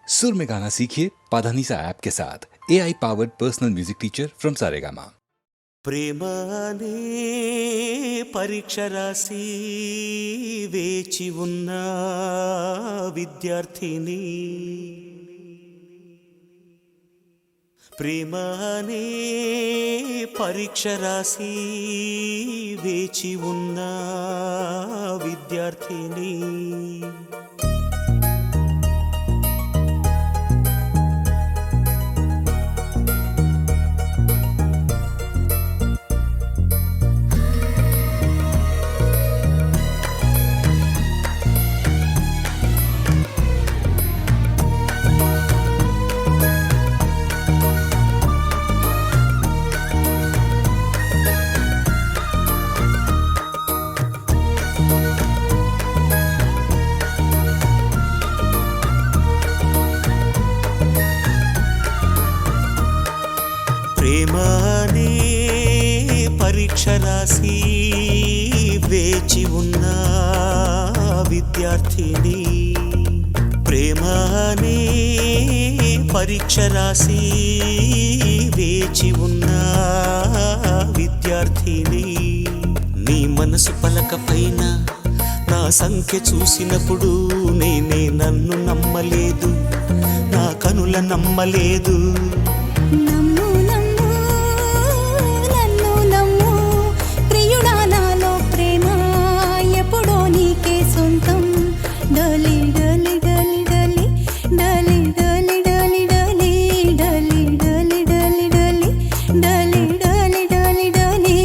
सुर में गाना सीखिए पाधानीसा ऐप के साथ AI powered personal music teacher from Saregama. ప్రేమ అనే పరీక్ష రాసి వేచి ఉన్న విద్యార్థిని, ప్రేమ అనే పరీక్ష రాసి వేచి ఉన్న విద్యార్థిని, ప్రేమ అనే పరీక్ష రాసి వేచి ఉన్న విద్యార్థిని, ప్రేమ అనే పరీక్ష రాసి వేచి ఉన్న విద్యార్థిని, నీ మనసు పలక పైన నా సంఖ్య చూసినప్పుడు నేనే నన్ను నమ్మలేదు, నా కనుల నమ్మలేదు. నమ్ము నమ్ము నన్ను నమ్ము ప్రియుడా, నాలో ప్రేమ ఎప్పుడో నీకే సొంతం. డలి డలి డలి డలి డలి డలి డలి డలి డలి డలి డలి డలి డలి డలి డలి డలి.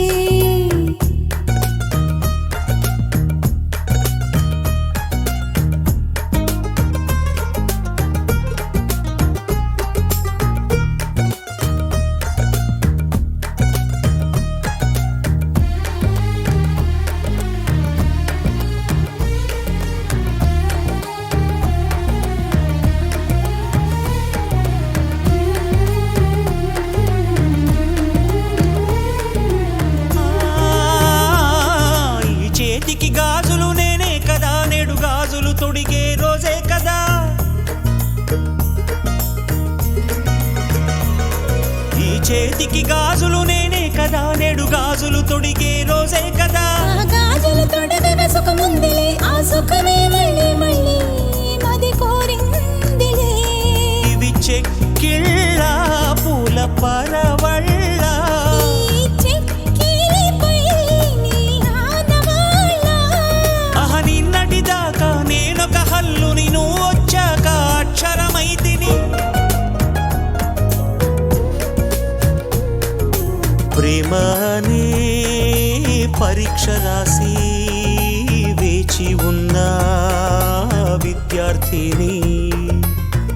చేతికి గాజులు నేనే కదా, నేడు గాజులు తొడిగే రోజే కదా, ఈ చేతికి గాజులు నేనే కదా, నేడు గాజులు తొడిగే రోజే కదా. ఆ గాజులు తొడగగా సుఖముందిలే, ఆ సుఖమే మళ్ళీ మళ్ళీ మది కోరిందిలే. ఇవి చెక్కిళ్ళ పూల పరవళ్ళ, ఈ చెక్కిలిపై నీ ఆనవాళ్ళ. అహ నిన్నటి దాకా నేనొక హల్లుని, నువ్వు వచ్చాక అక్షరమైతిని. ప్రేమ అనే పరీక్ష రాసి వేచి ఉన్న విద్యార్థిని,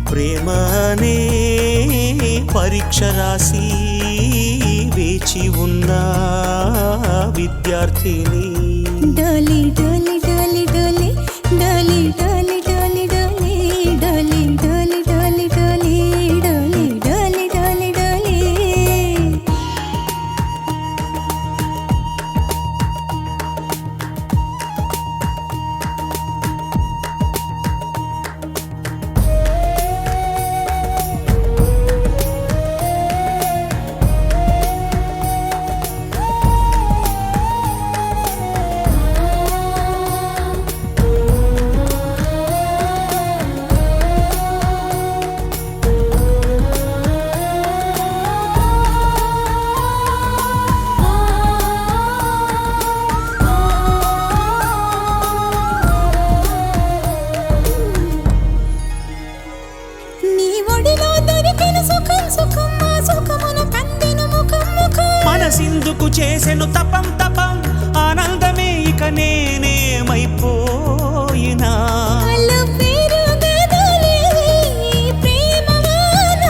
ప్రేమ అనే పరీక్ష రాసి వేచి ఉన్న విద్యార్థిని. డలి డలి డలి డలి డలి డలి డలి డలి డలి డలి డలి డలి డలి డలి డలి డలి. నీ ఒడిలో దొరికిన సుఖం సుఖం, ఆ సుఖమున కందిన ముఖం ముఖం. మనసిందుకు చేసెను తపం తపం, ఆనందమే ఇక నేనేమైపోయినా. అల్లు పెరుగదులే ఈ ప్రేమవాన,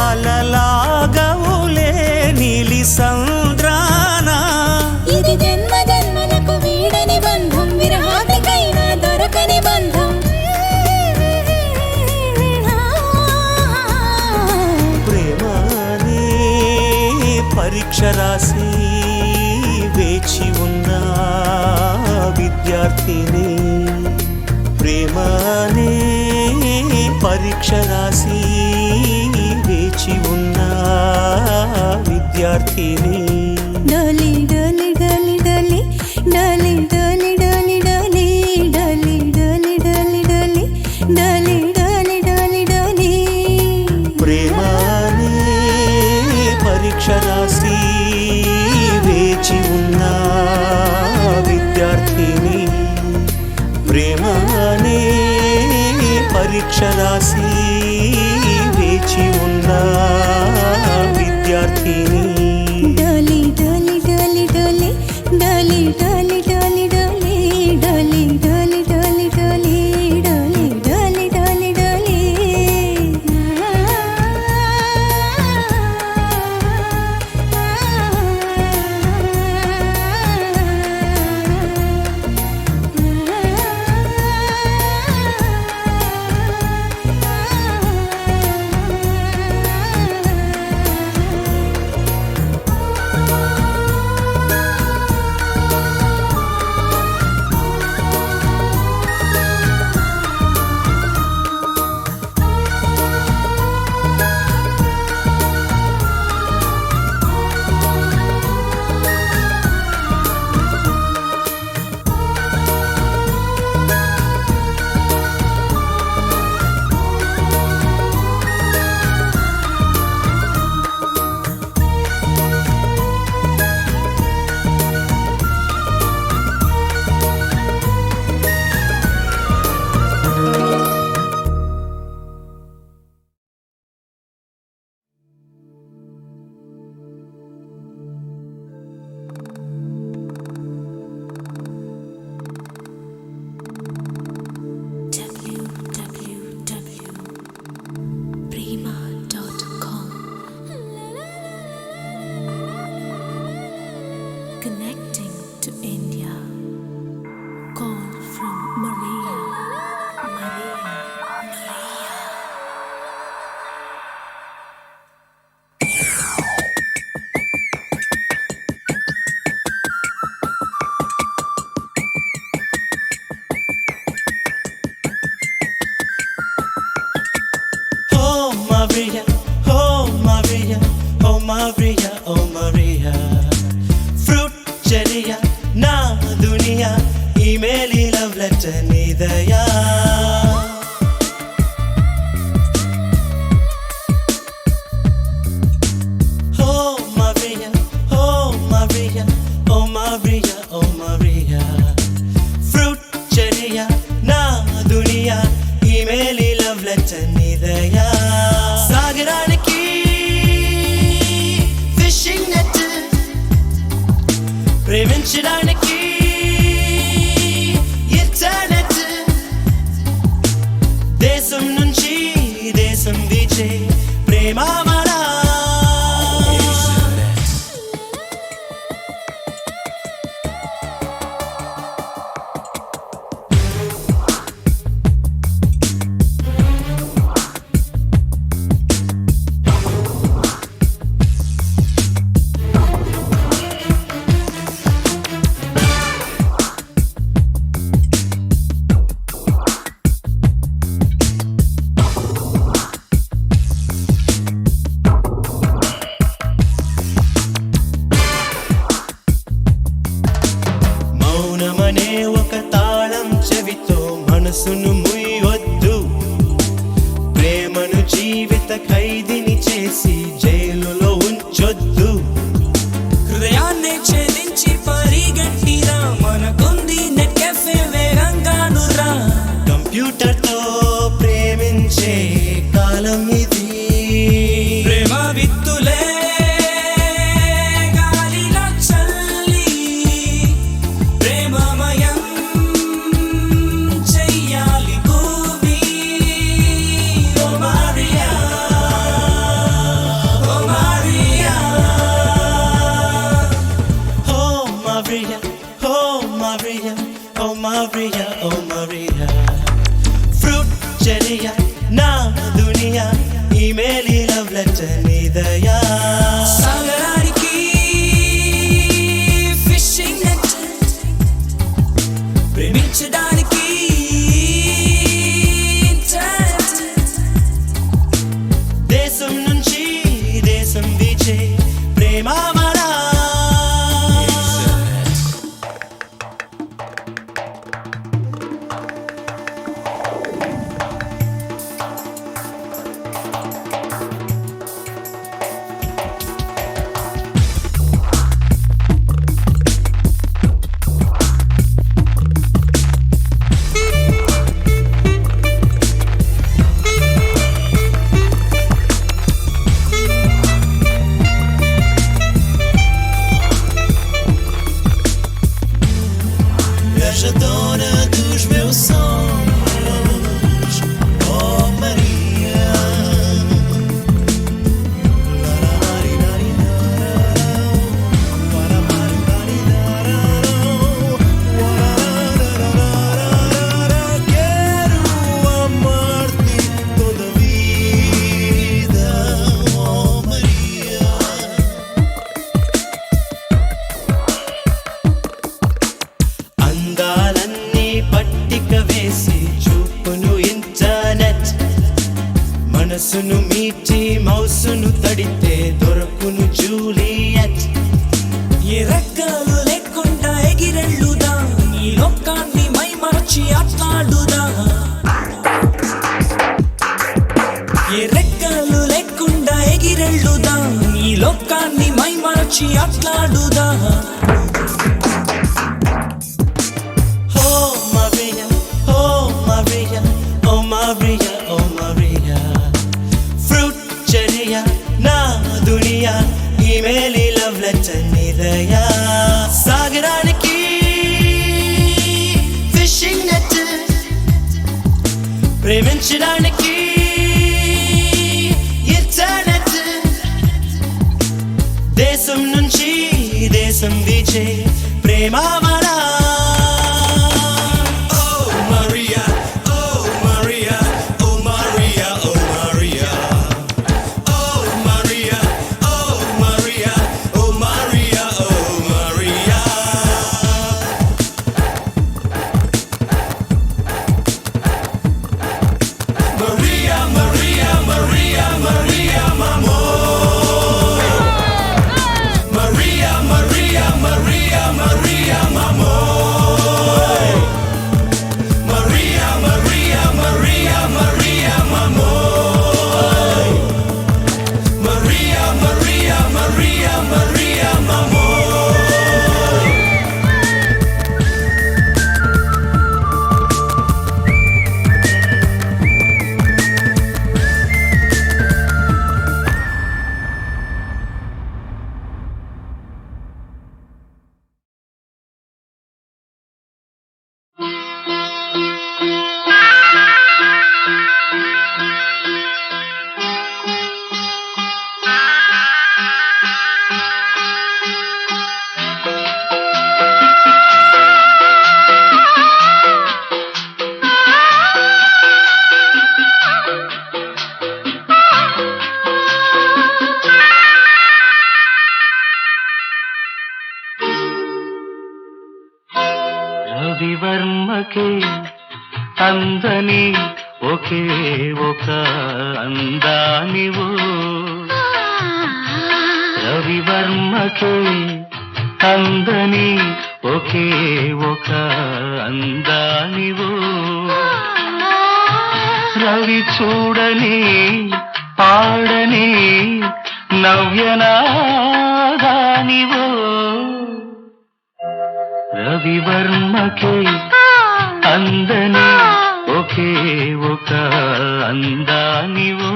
అలలాగవులే నీలి సంద్రాన. ఇది జన్మ జన్మలకు వీడని బంధం, విరహానికైనా దొరకని బంధం. ప్రేమ అనే పరీక్ష రాసి వేచి ఉన్న విద్యార్థిని, ప్రేమ అనే పరీక్ష పరీక్ష రాసి వేచి ఉన్న విద్యార్థిని డోలి డోలి డోలి డోలి డోలి డోలి డోలి డోలి డోలి డోలి డోలి డోలి డోలి డోలి డోలి డోలి ప్రేమానే పరీక్ష రాసి వేచి ఉన్న విద్యార్థిని ప్రేమానే పరీక్ష రాసి వేచి ఉన్న విద్యార్థిని డోలి డోలి డోలి డోలి డోలి డోలి డోలి డోలి డోలి డోలి డోలి డోలి డోలి డోలి డోలి డోలి www.prima.com Connecting to India. Call from Maria. Maria. Oh Maria, oh Maria, oh Maria, oh Maria. Fruit cherry, na dunia, email love letter nidaya. Oh Maria, oh Maria, oh Maria, oh Maria. Fruit cherry, na dunia, email love letter nidaya. సాగరానికి fishing net, ప్రేమించడానికి internet, దేశం నుంచి దేశం వీచే ప్రేమ మరా. మౌనమనే ఒక తాళం చెవితో మనసును ముయ్యొద్దు, ప్రేమను జీవిత ఖైదీని చేసి జైలులో ఉంచొద్దు. హృదయాన్ని ఛేదించి పరిగెట్టిరా, మనకుంది నెట్ కెఫే వేగంగానురా. కంప్యూటర్తో ప్రేమించే కాలం ఇది, ప్రేమ విత్తులే గాలిలో చల్లి ప్రేమమయం చెయ్యాలి భూమి. ఓ మారియా, ఓ మారియా, ఓ మారియా, ఓ మారియా, ఓ మారియా, ఓ మారియా. ఫ్రూట్ చెరియా నా దునియా, ఈమెయిల్ లవ్ లెటర్ నిదయా. సాగరానికి ఫిషింగ్ నెట్, ప్రేమించడానికి ఇంటర్నెట్, మనసును మీచి మౌసును తడితే దొరకును జూలియట్. ఏ రెక్కలు లేకుండా ఎగిరెళ్ళుదా, ఈ లోకాన్ని మై మరచి ఆట్లాడుదా. ఏ రెక్కలు లేకుండా ఎగిరెళ్ళుదా, ఈ లోకాన్ని మై మరచి ఆట్లాడుదా. మేలి లవ్ లెటర్ నిదయా సాగరానికి ఫిషింగ్ నెట్, ప్రేమించడానికి ఇంటర్నెట్. దేశం నుంచి దేశం వీచే ప్రేమామలా. రవివర్మకే అందని ఒకే ఒక అందానివు, రవివర్మకే అందని ఒకే ఒక అందానివు. రవి చూడని పాడని నవ్యనాదానివు, రవివర్మకే అందని ఒకే ఒక అందానివో.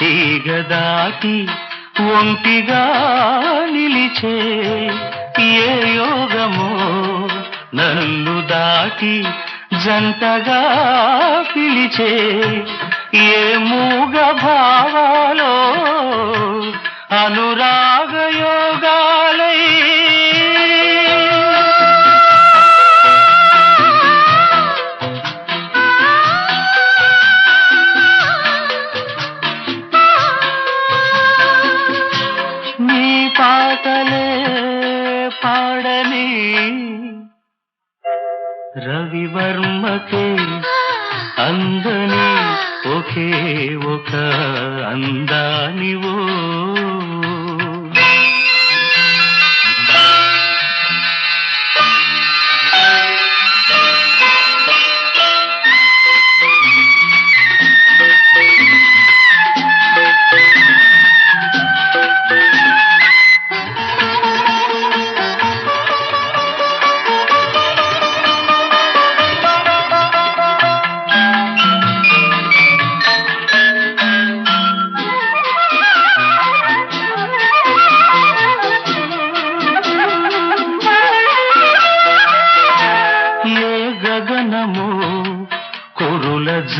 తీగదాటి ఒంటిగా నిలిచే ఏ యోగమో, నన్ను దాటి జంటగా పిలిచే ఏ మూగ భావాలో అనురాగ యోగాలై. పాటలే పాడని రవివర్మకే అందని ఒకే ఒక అందానివో.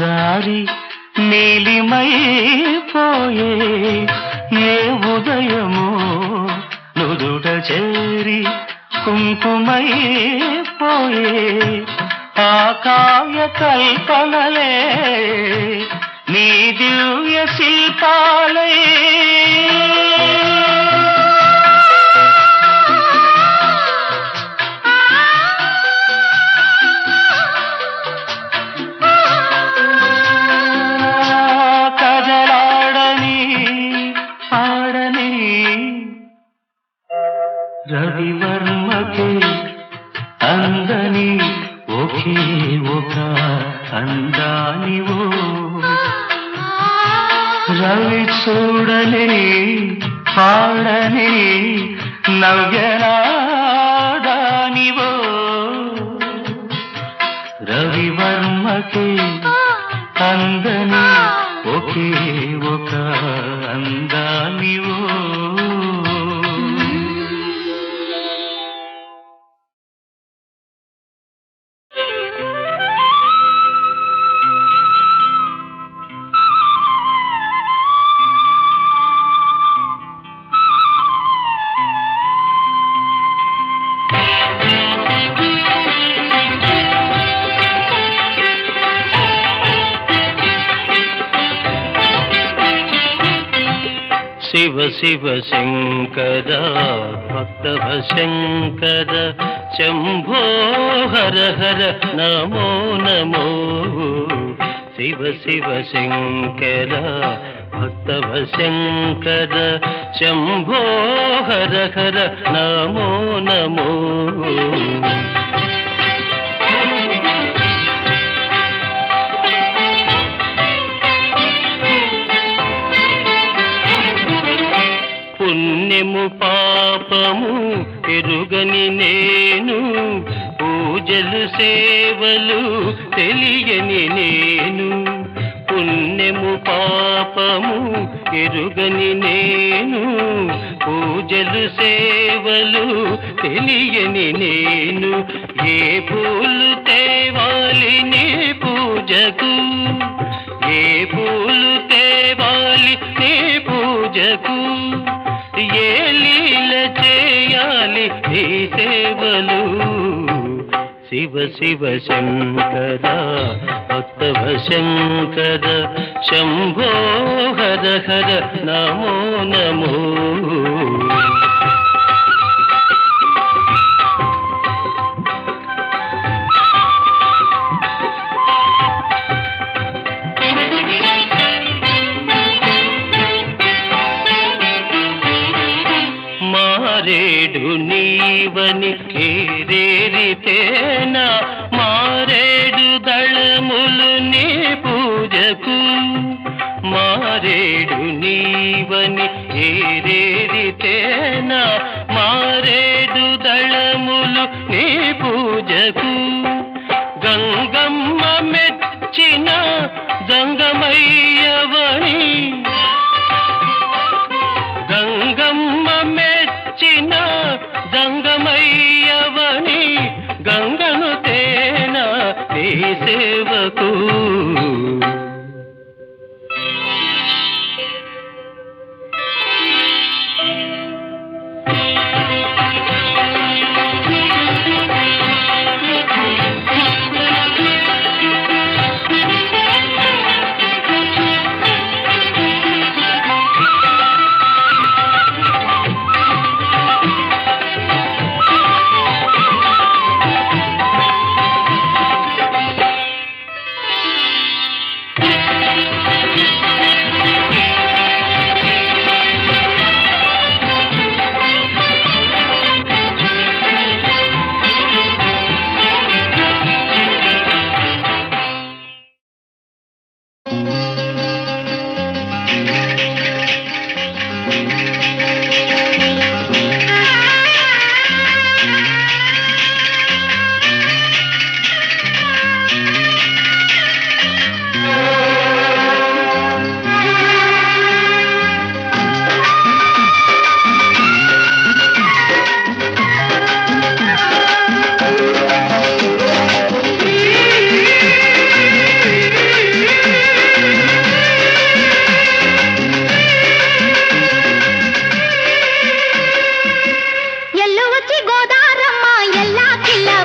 జారి నీలిమైపోయే ఏ ఉదయమో నుదుట చేరి కుంకుమైపోయే ఆ కావ్య కల్పనలే నీ దివ్య శిల్పాలే రవివర్మకే అందని ఒకే ఒక అందానివో రవి చూడని పాడని నవ్యనాదానివో రవివర్మకే అందని ఒకే ఒక అందానివో శివ శివ శంకర భక్తవ శంకర శంభో హర హర నమో నమో శివ శివ శంకర భక్తవ శంకర శంభో హర హర నమో నమో పుణ్యము పాపము ఎరుగని నేను పూజలు సేవలు తెలియని నేను పుణ్యము పాపము ఎరుగని నేను పూజలు సేవలు తెలియని నేను ఏ పూలు తేవాలి నీ పూజకు ఏ పూలు తేవాలి నీ పూజకు ఏ లీల చేయాలి ఈ సేవలు శివ శివ శంకర భక్తవ శంకర శంభో హర హర నమో నమో మారేడు నీవని ఏరేరితేనా మారేడు దళములు నీ పూజకు మారేడు నీవని ఏరేరితేనా మారేడు దళములు నీ పూజకు గంగమ్మ మెచ్చిన గంగమయ్యవని గంగమ్మ మెచ్చిన గంగమయ్యవని గంగను తేన నీ సేవకు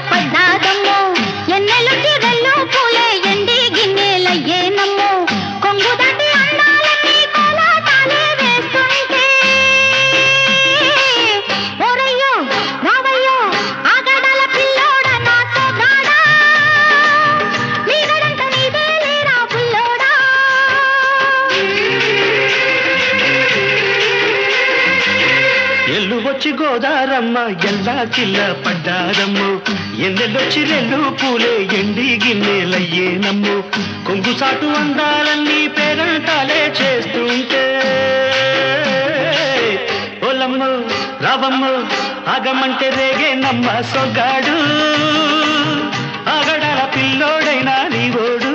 పడ్డాదమ్మో ఎన్నెలుకి వెళ్ళు పూలే ఎండి గిన్నెలయ్యేనమ్మో కొంగు దాటి అందాలన్నీ కోలాటాలే వేస్తుంటే ఓరయ్యో రావయ్యో ఆగడాల పిల్లోడ నా సోగాడా మీగడంత నీదే లేరా పుల్లోడా ఎల్లు వచ్చి గోదారమ్మ ఎల్లా కిల్ల పడ్డారమ్ము ఎన్నెల్లొచ్చి రెల్లు పూలే ఎండి గిన్నెలయ్యేనమ్ము కొంగు సాటు అందాలన్నీ పేరంటాలే చేస్తుంటే ఓలమ్మ రావమ్మ ఆగమంటే రేగే నమ్మ సొగాడు ఆగడాల పిల్లోడైనా నీవోడు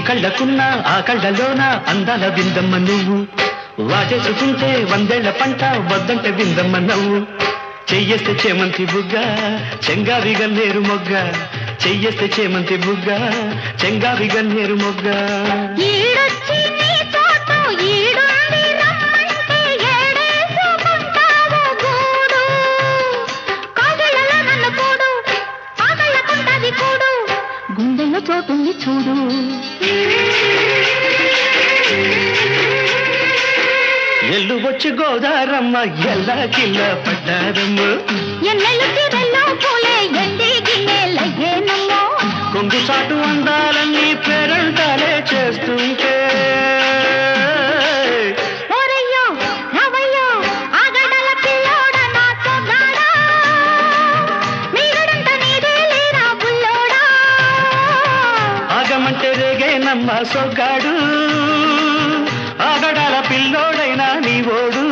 కళ్ళకున్న ఆ కళ్ళలోన అందాల విందమ్మ నువ్వు వాటేసుకుంటే వందేళ్ల పంట వద్దంటే విందమ్మ నవ్వు చెయ్యేస్తే చేమంతి బుగ్గ చెంగావి గన్నేరు మొగ్గ చెయ్యేస్తే చేమంతి బుగ్గ చెంగావి గన్నేరు మొగ్గ ఈడొచ్చి నీ చోటు ఈడుండి రమ్మంటే ఏడేసుకుంటావు గూడు కాగళ్ళలో నన్ను కూడు ఆగళ్ళకుంటది కూడు గుండెల్లో చోటుంది చూడు ఎల్లు వచ్చి గోదారమ్మ ఎల్లా కిల్ల పడ్డారమ్మ ఎన్నెల్లు తిరల్లో పూలే ఎండి గిన్నెలయ్యేనమ్మో కొంగు సాటు అందాలన్నీ పేరంటాలే చేస్తుంటే ఓరయ్యో రావయ్యో ఆగడాల పిల్లోడ నా సోగాడా మీగడంత నీదే లేరా బుల్లోడా ఆగమంటే రేగే నమ్మ సొగ్గాడు ఆగడాల పిల్లోడైనా నీవోడు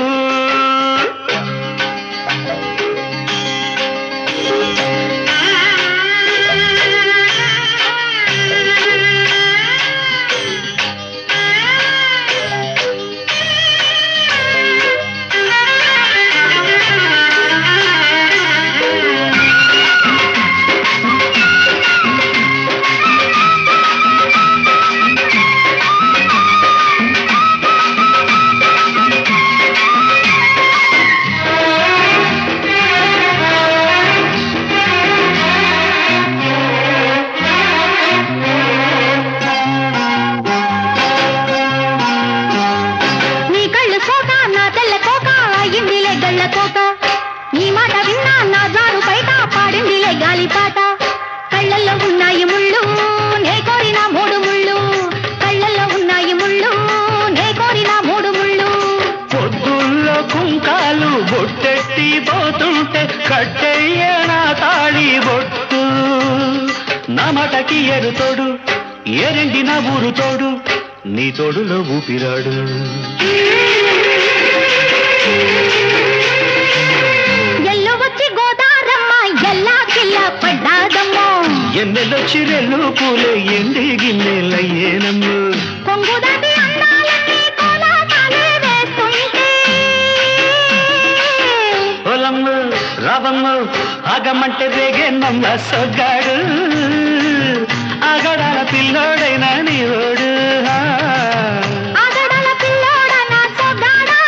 నీ మాట విన్నా నా జారు బయట పాడిందిలే గాలిపాట కళ్ళల్లో ఉన్నాయి ముళ్ళు నే కోరిన మూడు ముళ్ళు కళ్ళల్లో ఉన్నాయి ముళ్ళు నే కోరిన మూడు ముళ్ళు పొద్దుల్లో కుంకాలు బొట్టెట్టి పోతుంటే కట్టెయ్య నా తాళి బొట్టు నా మాటకి ఎరుతోడు ఏరెండి నా ఊరు తోడు నీ తోడులో ఊపిరాడు ఎల్లు వచ్చి గోదారమ్మ ఎల్లా కిల్ల పడ్డాదమ్మో ఎన్నెల్లొచ్చి రెల్లు పూలే ఎండి గిన్నెలయ్యేనమ్ము కొంగు దాటి అందాలన్నీ కోలాటాలే వేస్తుంటే పొలమ్మ రావమ్మ ఆగమంటే రేగే నమ్మ సొగ్గాడు ఆగడాల పిల్లోడైనా నీవోడు ఆగడాల పిల్లోడ నా సోగాడా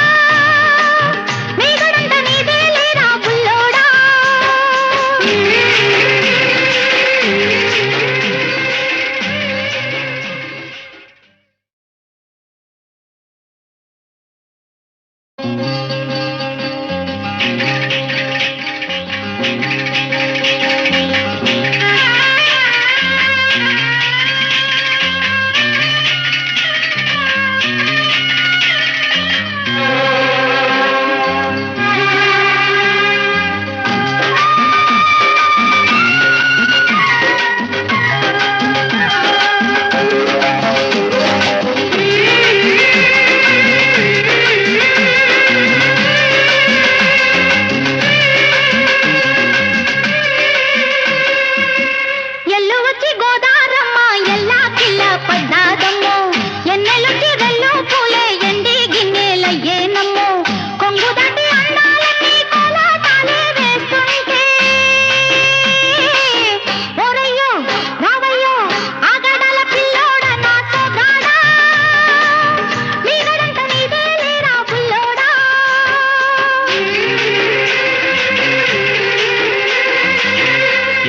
మీగడంత నీదే లేరా బుల్లోడా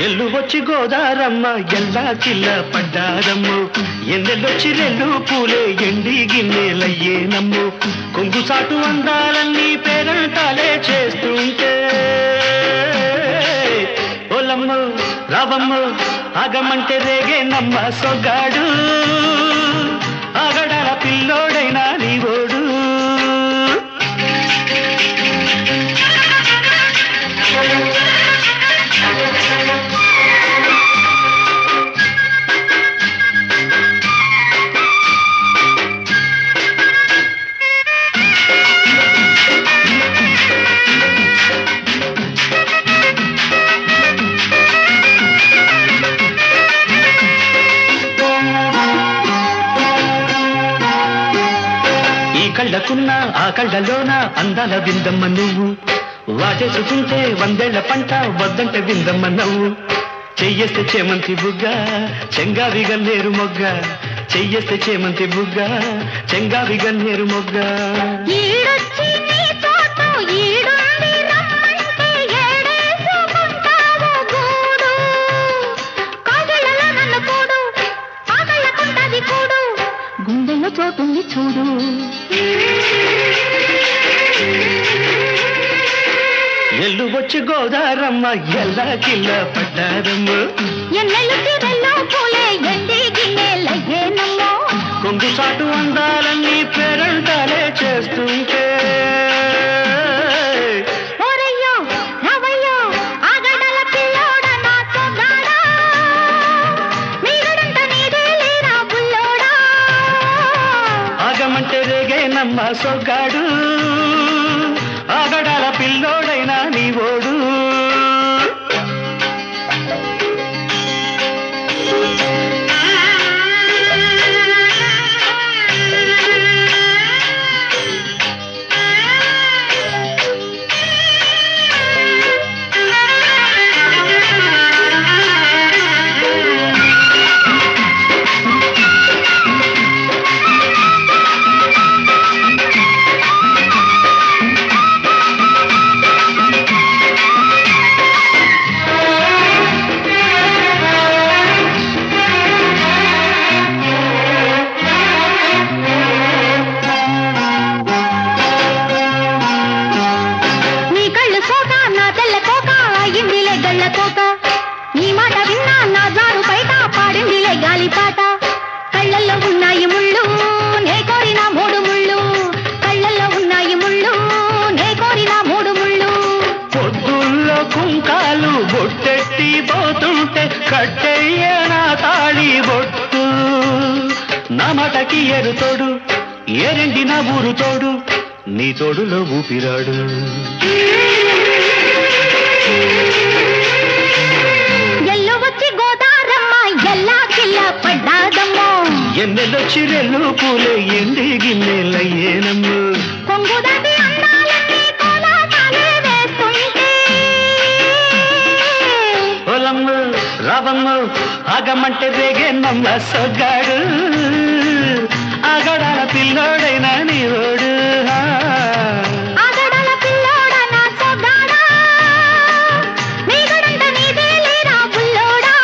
ఎల్లు వచ్చి గోదారమ్మ ఎల్లా కిల్ల పడ్డారమ్ము ఎన్నెల్లొచ్చి రెల్లు పూలే ఎండి గిన్నెలయ్యేనమ్ము కొంగు సాటు అందాలన్నీ పేరంటాలే చేస్తుంటే ఓలమ్ము రావమ్ము ఆగమంటే రేగే నమ్మ సొగ్గాడు ఆగడాల పిల్లోడైనా నీవోడు కళ్ళకున్న ఆ కళ్ళలోన అందాల విందమ్మ నువ్వు వాటేసుకుంటే 100 పంట వద్దంటే విందమ్మ నవ్వు చెయ్యేస్తే చేమంతి బుగ్గ చెంగావి గన్నేరు మొగ్గ చెయ్యేస్తే చేమంతి బుగ్గ చెంగావి గన్నేరు మొగ్గ గుండెల్లో చోటుంది చూడు ఎల్లు వచ్చి గోదారమ్మ ఎల్లా కిల్ల పడ్డారమ్మ ఎన్నెల్లు తీరెల్లో పూలే ఎండి గిన్నెలయ్యేనమ్మో కొంగు సాటు అందాలన్నీ పేరంటాలే చేస్తుంటే ఓరయ్యో రవయ్యో ఆగడల పిల్లోడ నా సొగాడా మీగడంత నీదే లేరా బుల్లోడా ఆగమంటే రేగే నమ్మ సొగ్గాడు ఆగడాల పిల్లోడైనా నీవోడు నీ మాట విన్నా నా జారు బయట పాడిందిలే గాలిపాట కళ్ళల్లో ఉన్నాయి ముళ్ళు నే కోరిన 3 ముళ్ళు కళ్ళల్లో ఉన్నాయి ముళ్ళు నే కోరిన 3 ముళ్ళు పొద్దుల్లో కుంకాలు బొట్టెట్టి పోతుంటే కట్టెయ్య నా తాళి బొట్టు నా మాటకి ఎరుతోడు ఏరెండి నా ఊరు తోడు నీ తోడులో ఊపిరాడు ఎన్నెల్లొచ్చి రెల్లు పూలే ఎండి గిన్నెలయ్యేనమ్ము కొంగుదాటి అందాలన్నీ కోలాటాలే వేస్తుంటే ఓలమ్ము రావమ్ము ఆగమంటే రేగే నమ్మ సొగ్గాడు ఆగడాల పిల్లోడైనా నీవోడు ఆగడాల పిల్లోడ నా సొగ్గాడా మీగడంత నీదే లేరా బుల్లోడా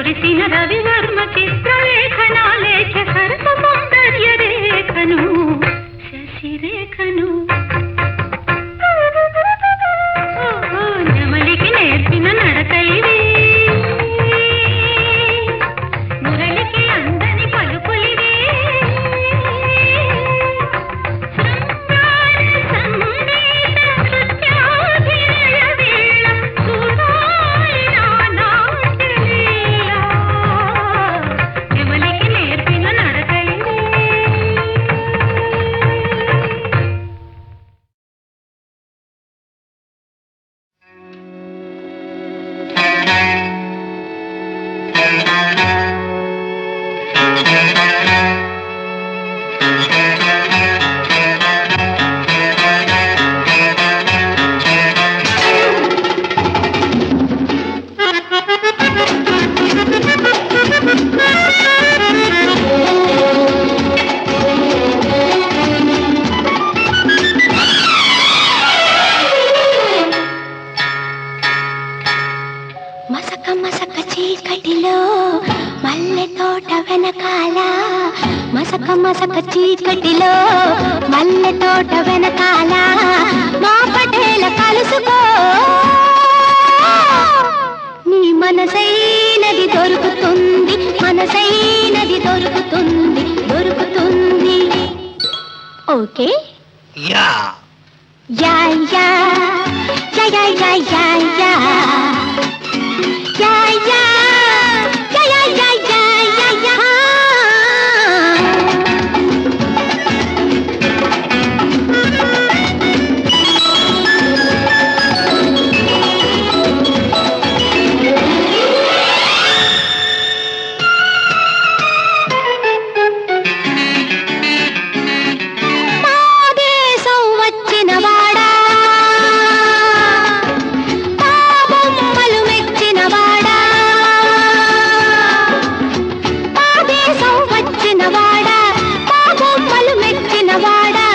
మెరిసిన రవివర్మ చిత్రలేఖనా లేఖ సరస సౌందర్య రేఖను శశిరేఖను నెమలికి నేర్పిన నడకలివి మురళికి అందని పలుకులివి శృంగార సంగీత నృత్యాభినయ వేళ చూడాలి నా నాట్యలీల నెమలికి నేర్పిన నడకలివి మసక మసక చీకటిలో మల్లె తోట వెనకాల మసక మసక చీకటిలో మల్లె తోట వెనకాల మా పటేల కలుసుకో నీ మనసైనది దొరుకుతుంది మనసైనది దొరుకుతుంది దొరుకుతుంది ఓకే యా యా యా యా యా యా యా యా యా యా యా యా యా యా యా మాదేశం వచ్చిన వాడా పాపమ్మలు మెచ్చిన వాడా మాదేశం వచ్చిన వాడా పాపమ్మలు మెచ్చిన వాడా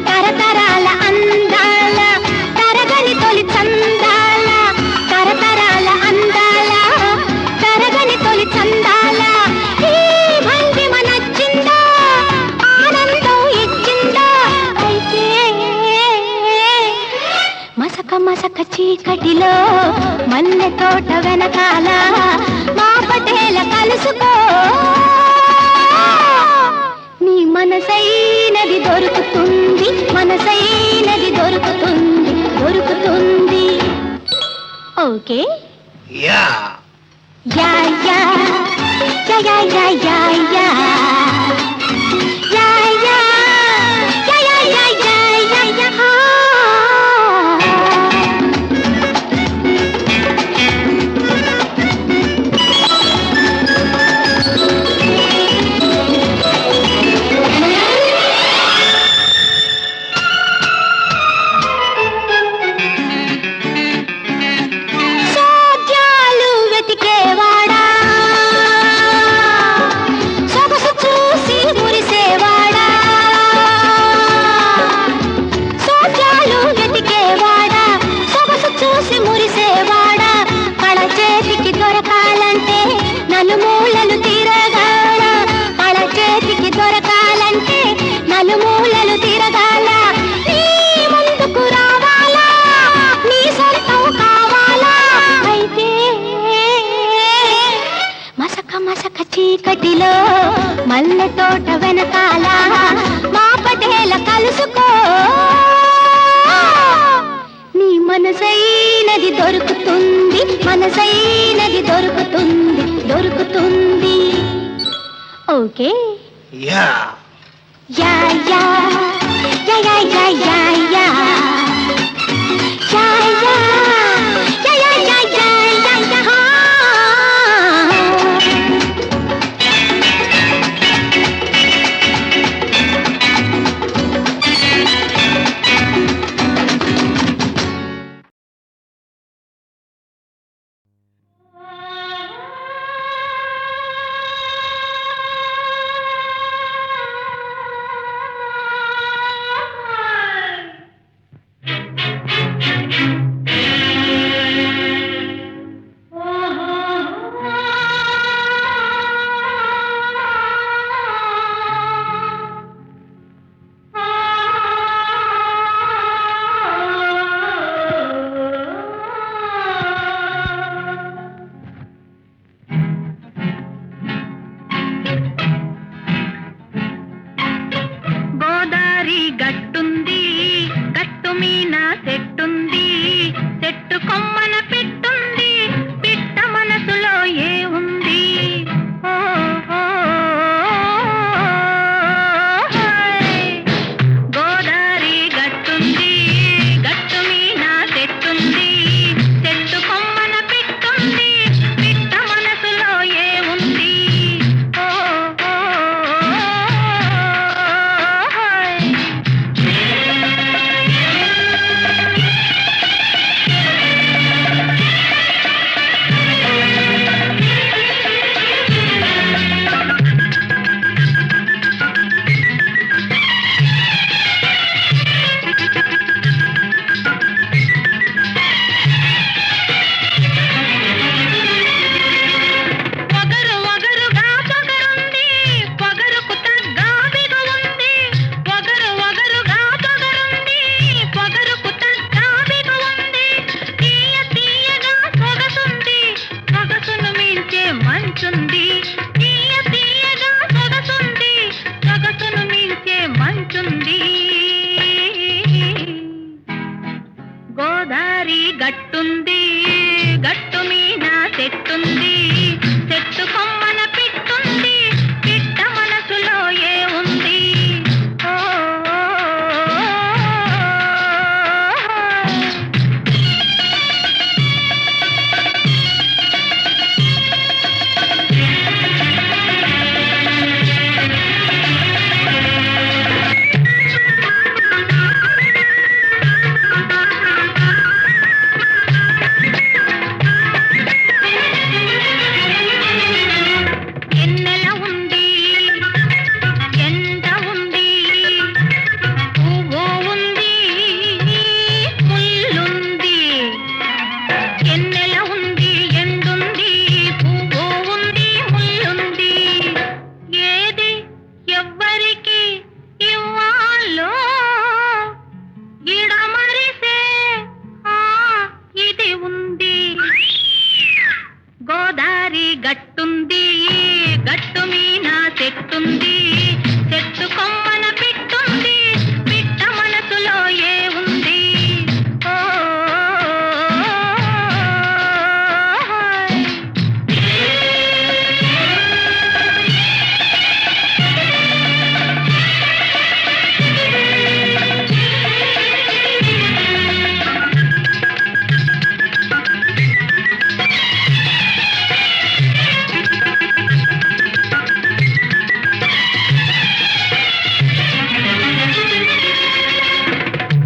తరతరాల అందాల తరగని తొలి చందాల తరతరాల అందాల తరగని తొలి చందాల ఈ భంగిమ నచ్చిందా ఆనందం ఇచ్చిందా అయితే మసక మసక చీకటిలో మల్లె తోట వెనకాల మా పటేల కలుసుకో నీ మనసైనది దొరుకుతుంది మనసైనది దొరుకుతుంది దొరుకుతుంది ఓకే యా యా యా యా యా యా యా యా యా యా యా యా యా యా యా యా సోద్యాలు వెతికేవాడా సొగసు చూసి మురిసేవాడా సోద్యాలు వెతికేవాడా సొగసు చూసి మురిసేవాడా కళ చేతికి దొరకాలంటే నలుమూలలు తిరగాల కళ చేతికి దొరకాలంటే నలుమూలలు తిరగాల నీ ముందుకు రావాలా నీ సొంతం కావాలా అయితే మసక మసక చీకటిలో మల్లె తోట వెనకాల మా పటేల కలుసుకో నీ మనసైనది దొరుకుతుంది మనసైనది దొరుకుతుంది దొరుకుతుంది ఓకే యా యా యా యా యా యా యా యా యా యా యా యా యా యా యా యా గోదారి గట్టుంది గట్టు మీద చెట్టుంది చెట్టు కొమ్మన పిట్టుంది పిట్ట మనసులో ఏ ఉంది ఓ ఎన్నెల ఉంది ఎండ ఉంది పువ్వు ఉంది ముల్లుంది ఎన్నెల ఉంది ఎండుంది పువ్వు ఉంది ముల్లుంది ఏది ఎవ్వరికి ఇవ్వాలో ఇడమరిసే ఆ ఇది ఉంది గోదారి గట్టుంది గట్టు మీద చెట్టుంది చెట్టు కొమ్మన పిట్టుంది పిట్ట మనసులో ఏ ఉంది ఓ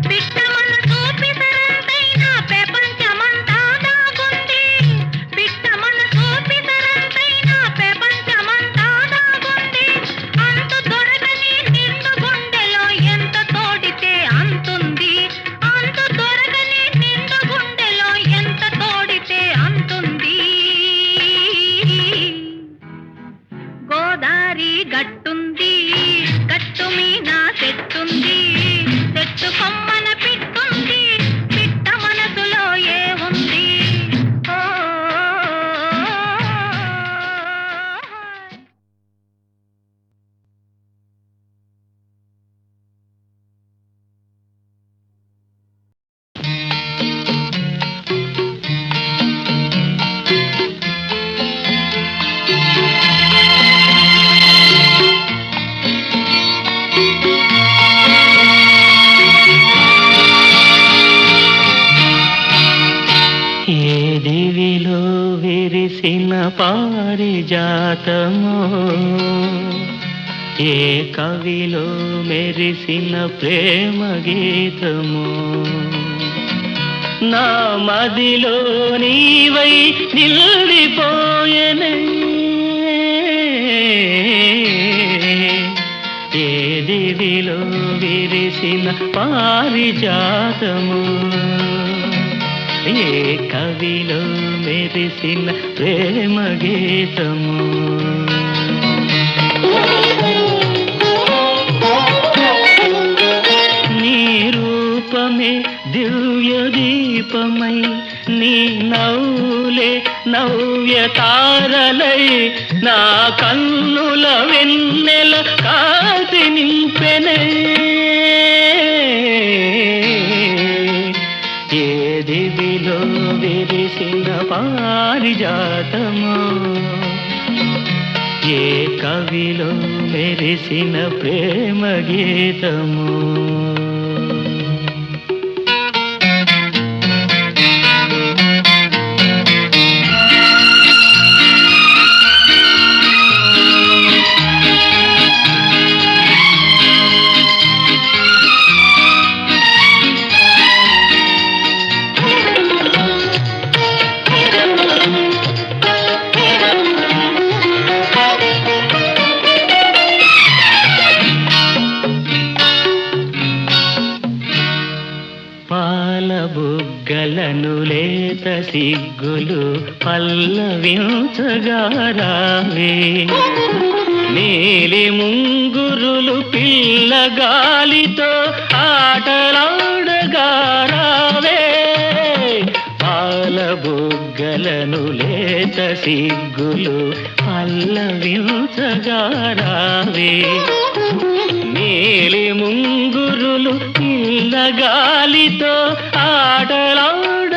పిట్ట మనసు పిసరంతైన ప్రపంచమంతా దాగుంది పిట్ట మనసు పిసరంతైన ప్రపంచమంతా దాగుంది అంతు దొరకని నిండు గుండెలో ఎంత తోడితే అంతుంది అంతు దొరకని నిండు గుండెలో ఎంత తోడితే అంతుంది గోదారి గట్టుంది గట్టు మీద చెట్టుంది చెట్టు కొమ్మన పిట్టుంది పిట్ట మనసులో ఏ ఉంది ఓ ఏ దివిలో విరిసిన పారిజాతమో ఏ కవిలో మెరిసిన ప్రేమ గీతమో నా మదిలో నీవై నిలిపోయెనే ఏ దివిలో విరిసిన పారిజాతము ఏ కవిలో మెరిసిన ప్రేమ గీతము నీ రూపమే దివ్య దీపమై నీ నవ్వులే నవ్య తారలై నా కన్నుల వెన్నెల కాసి నింపెనే ఏ దివిలో విరిసిన పారిజాతము ఏ కవిలో మెరిసిన ప్రేమ గీతము బుగ్గలను లేత సిగ్గులు పల్లవించగారావే నీలి ముంగురులు పిల్లగాలితో ఆటలాడగారావే పాల బుగ్గలను లేత సిగ్గులు పల్లవించగారావే నీలి ముంగురులు పిల్లగాలితో ఆటలాడ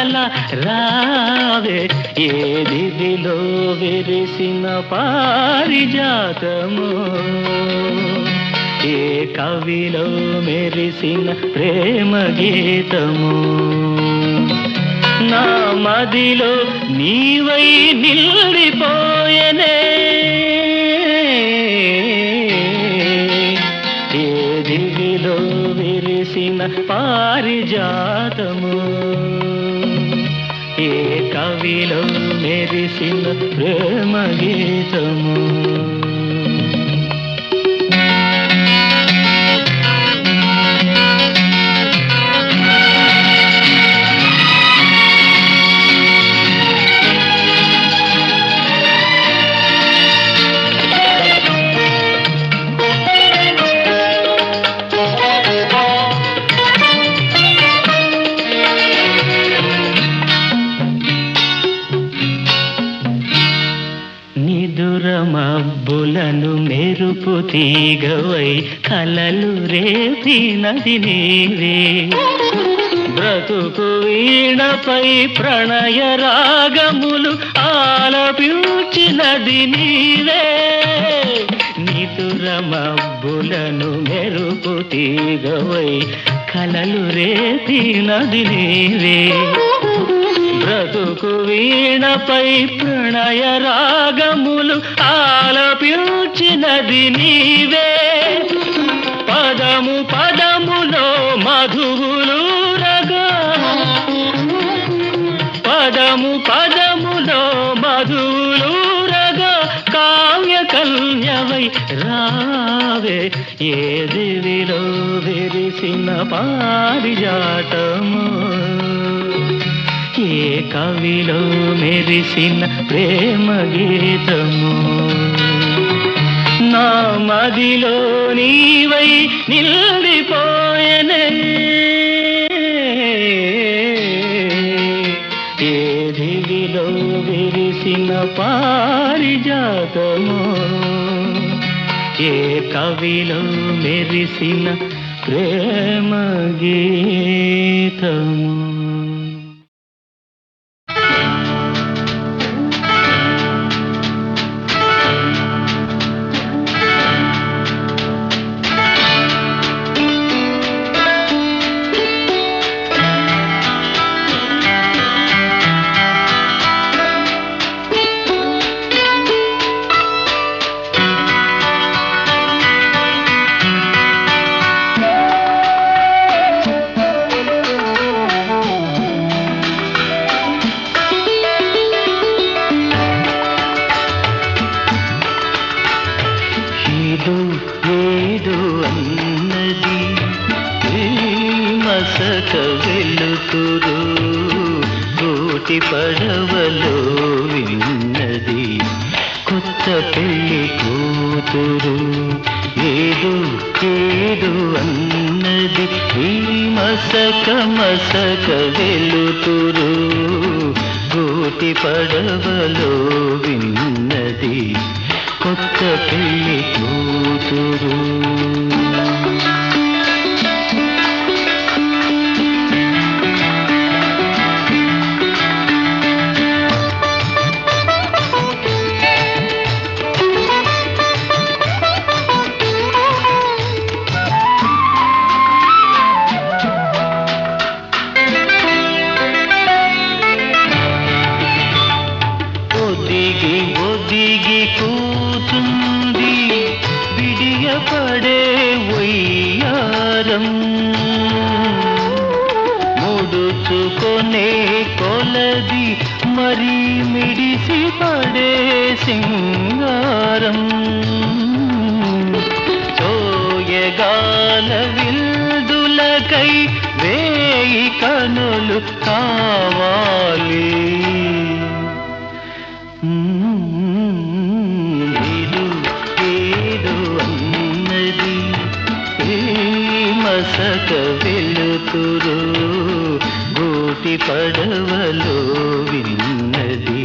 కల రావే ఏ దివిలో విరిసిన పారిజాతము ఏ కవిలో మెరిసిన ప్రేమ గీతము నా మదిలో నీవై నిలిపోయనే ఏ దివిలో విరిసిన పారిజాతము ఏ కవిలో మెరిసిన ప్రేమ గీతము మబ్బులను మెరుపు తీగవై కలలు రేపినది నీవే బ్రతుకు వీణపై ప్రణయ రాగములు ఆలపించినది నీవే నిదుర మబ్బులను మెరుపు తీగవై కలలు రేపినది నీవే బ్రతుకు వీణపై ప్రణయ రాగములు ఆలపించినది నీవే పదము పదములో మధువులు రగా పదము పదములో మధువులు రగా కావ్య కన్యవై రావే ఏ దివిలో విరిసిన పారిజాతము ఏ కవిలో మెరిసిన ప్రేమ గీతము నా మదిలో నీవై నిలిపోయనే ఏ దివిలో విరిసిన పారిజాతము ఏ కవిలో మెరిసిన ప్రేమ గీతము ఏదో అన్నది మసక వెలుతురు గోటి పడవలో విన్నది కొత్త పెళ్లి కూతురు ఏదో ఏదో అన్నది ఈ మసక మసక వెలుతురు గోటి పడవలో విన్నది కొత్త పెళ్లి కూతురు ఒదిగి ఒదిగి కూచుంది విడియపడే వయ్యారం ముడుచుకొనే కొలది మరి మిడిసి పడే సింగారం సోయగాల విల్దులకై వేయి కనులు కావాలి మసక వెలుతురు గోటి పడవలో విన్నది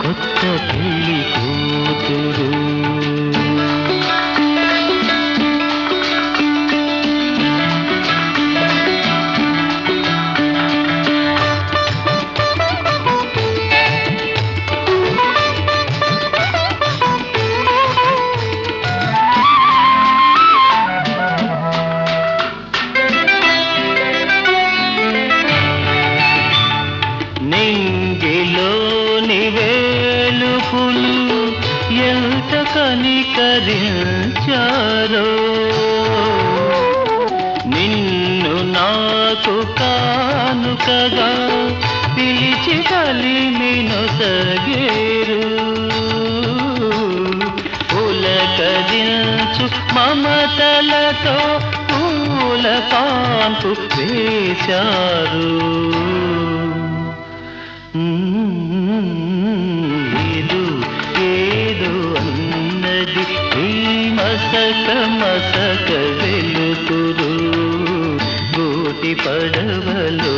కొత్త పెళ్లి కూతురు పలకరించారో నిన్ను నాకు కానుకగా పిలిచి కలిమి నొసగేరు పులకరించు మమతలతో పూల కాంపు వేశారు ఏదో ఏదో అన్నది ఈ మసక మసక వెలుతురు గోటి పడవలో